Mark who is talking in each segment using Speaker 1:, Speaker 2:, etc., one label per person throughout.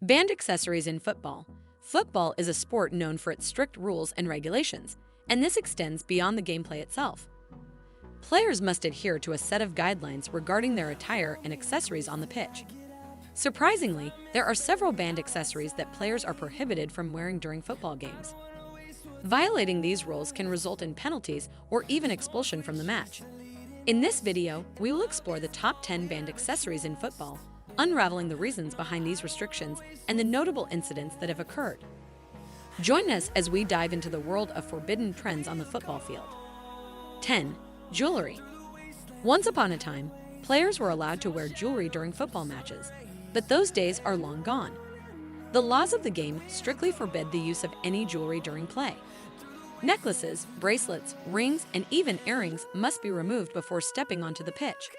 Speaker 1: Banned accessories in football. Football is a sport known for its strict rules and regulations, and this extends beyond the gameplay itself. Players must adhere to a set of guidelines regarding their attire and accessories on the pitch. Surprisingly, there are several banned accessories that players are prohibited from wearing during football games. Violating these rules can result in penalties or even expulsion from the match. In this video, we will explore the top 10 banned accessories in football, unraveling the reasons behind these restrictions and the notable incidents that have occurred. Join us as we dive into the world of forbidden trends on the football field. 10. Jewelry. Once upon a time, players were allowed to wear jewelry during football matches, but those days are long gone. The laws of the game strictly forbid the use of any jewelry during play. Necklaces, bracelets, rings, and even earrings must be removed before stepping onto the pitch.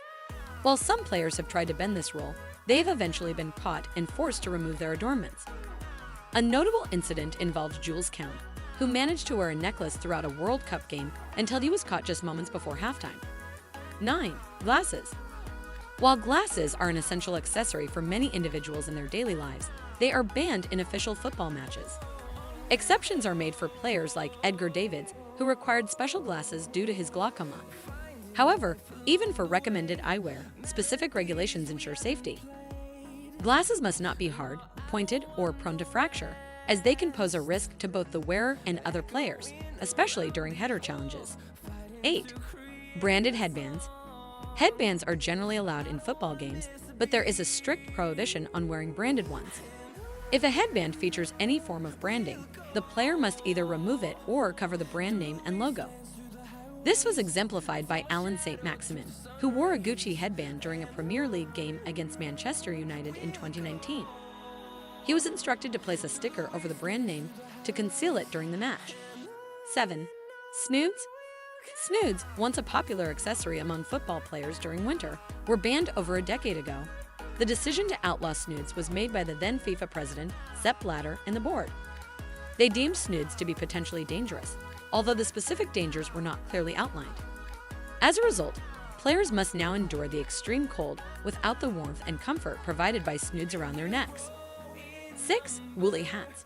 Speaker 1: While some players have tried to bend this rule, they've eventually been caught and forced to remove their adornments. A notable incident involved Jules Count, who managed to wear a necklace throughout a World Cup game until he was caught just moments before halftime. 9. Glasses. While glasses are an essential accessory for many individuals in their daily lives, they are banned in official football matches. Exceptions are made for players like Edgar Davids, who required special glasses due to his glaucoma. However, even for recommended eyewear, specific regulations ensure safety. Glasses must not be hard, pointed, or prone to fracture, as they can pose a risk to both the wearer and other players, especially during header challenges. 8. Branded headbands. Headbands are generally allowed in football games, but there is a strict prohibition on wearing branded ones. If a headband features any form of branding, the player must either remove it or cover the brand name and logo. This was exemplified by Alan St. Maximin, who wore a Gucci headband during a Premier League game against Manchester United in 2019. He was instructed to place a sticker over the brand name to conceal it during the match. 7. Snoods. Snoods, once a popular accessory among football players during winter, were banned over a decade ago. The decision to outlaw snoods was made by the then FIFA president, Sepp Blatter, and the board. They deemed snoods to be potentially dangerous, although the specific dangers were not clearly outlined. As a result, players must now endure the extreme cold without the warmth and comfort provided by snoods around their necks. 6. Woolly hats.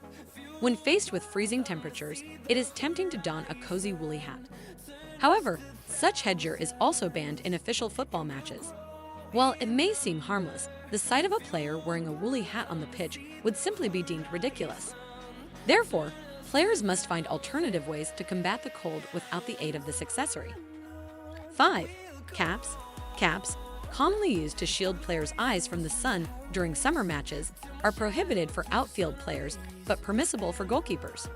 Speaker 1: When faced with freezing temperatures, it is tempting to don a cozy woolly hat. However, such headgear is also banned in official football matches. While it may seem harmless, the sight of a player wearing a woolly hat on the pitch would simply be deemed ridiculous. Therefore, players must find alternative ways to combat the cold without the aid of this accessory. 5. Caps. Caps, commonly used to shield players' eyes from the sun during summer matches, are prohibited for outfield players but permissible for goalkeepers.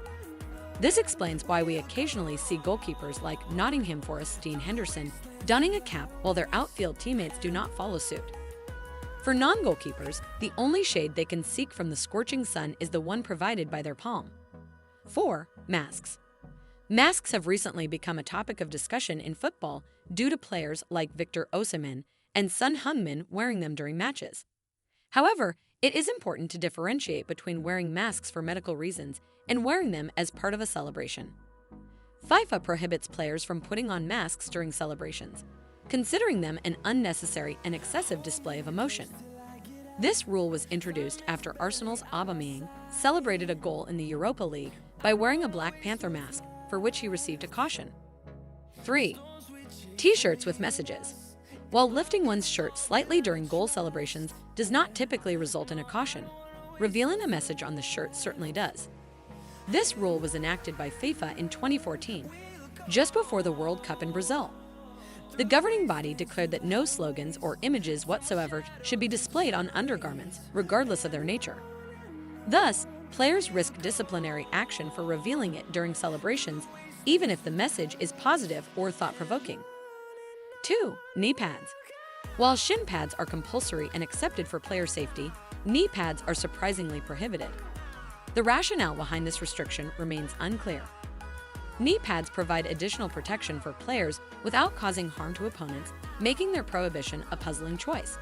Speaker 1: This explains why we occasionally see goalkeepers like Nottingham Forest's Dean Henderson donning a cap while their outfield teammates do not follow suit. For non-goalkeepers, the only shade they can seek from the scorching sun is the one provided by their palm. 4. Masks. Masks have recently become a topic of discussion in football due to players like Victor Osimhen and Son Heung-min wearing them during matches. However, it is important to differentiate between wearing masks for medical reasons and wearing them as part of a celebration. FIFA prohibits players from putting on masks during celebrations, considering them an unnecessary and excessive display of emotion. This rule was introduced after Arsenal's Aubameyang celebrated a goal in the Europa League by wearing a Black Panther mask, for which he received a caution. 3. T-shirts with messages. While lifting one's shirt slightly during goal celebrations does not typically result in a caution, revealing a message on the shirt certainly does. This rule was enacted by FIFA in 2014, just before the World Cup in Brazil. The governing body declared that no slogans or images whatsoever should be displayed on undergarments, regardless of their nature. Thus, players risk disciplinary action for revealing it during celebrations, even if the message is positive or thought-provoking. 2. Knee pads. While shin pads are compulsory and accepted for player safety, knee pads are surprisingly prohibited. The rationale behind this restriction remains unclear. Knee pads provide additional protection for players without causing harm to opponents, making their prohibition a puzzling choice.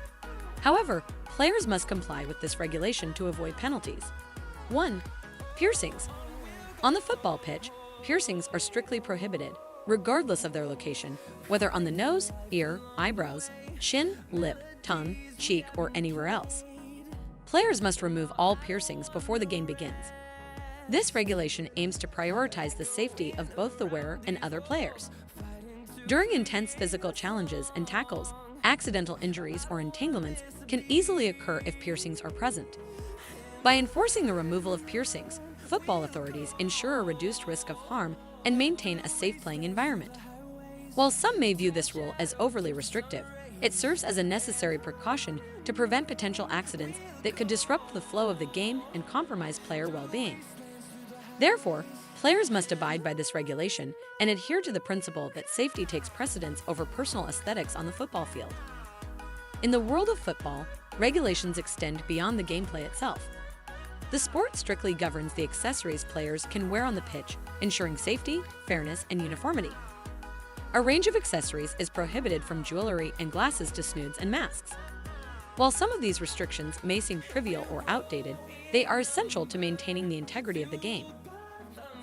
Speaker 1: However, players must comply with this regulation to avoid penalties. 1. Piercings. On the football pitch, piercings are strictly prohibited, regardless of their location, whether on the nose, ear, eyebrows, chin, lip, tongue, cheek, or anywhere else. Players must remove all piercings before the game begins. This regulation aims to prioritize the safety of both the wearer and other players. During intense physical challenges and tackles, accidental injuries or entanglements can easily occur if piercings are present. By enforcing the removal of piercings, football authorities ensure a reduced risk of harm and maintain a safe playing environment. While some may view this rule as overly restrictive, it serves as a necessary precaution to prevent potential accidents that could disrupt the flow of the game and compromise player well-being. Therefore, players must abide by this regulation and adhere to the principle that safety takes precedence over personal aesthetics on the football field. In the world of football, regulations extend beyond the gameplay itself. The sport strictly governs the accessories players can wear on the pitch, ensuring safety, fairness, and uniformity. A range of accessories is prohibited, from jewelry and glasses to snoods and masks. While some of these restrictions may seem trivial or outdated, they are essential to maintaining the integrity of the game.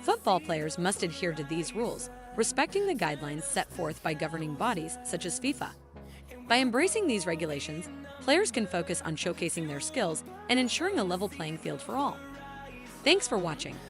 Speaker 1: Football players must adhere to these rules, respecting the guidelines set forth by governing bodies such as FIFA. By embracing these regulations, players can focus on showcasing their skills and ensuring a level playing field for all. Thanks for watching.